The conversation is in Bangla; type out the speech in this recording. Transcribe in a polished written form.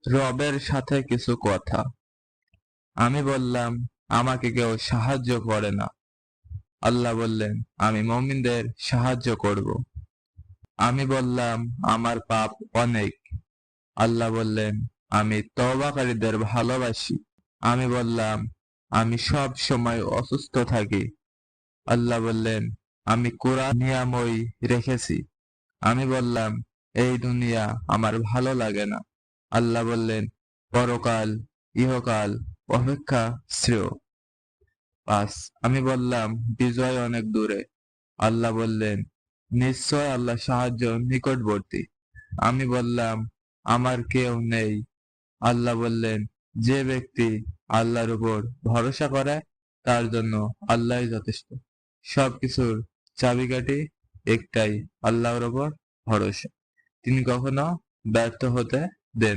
রবের সাথে কিছু কথা। আমি বললাম, আমাকে কেউ সাহায্য করে না। আল্লাহ বললেন, আমি মুমিনদের সাহায্য করব। আমি বললাম, আমার পাপ অনেক। আল্লাহ বললেন, আমি তওবাকারীদের ভালোবাসি। আমি বললাম, আমি সব সময় অসুস্থ থাকি। আল্লাহ বললেন, আমি কোরআন নিয়ামই রেখেছি। আমি বললাম, এই দুনিয়া আমার ভালো লাগে না। আল্লাহ বললেন, পরকাল, ইহকাল অপেক্ষা শ্রেয়। 5, আমি বললাম, বিজয় অনেক দূরে। আল্লাহ বললেন, নিশ্চয় আল্লাহ সাহায্য নিকটবর্তী। আমি বললাম, আমার কেউ নেই। আল্লাহ বললেন, যে ব্যক্তি আল্লাহর উপর ভরসা করে তার জন্য আল্লাহই যথেষ্ট। সবকিছুর চাবিকাঠি একটাই, আল্লাহর উপর ভরসা। তিনি কখনো ব্যর্থ হতে দেন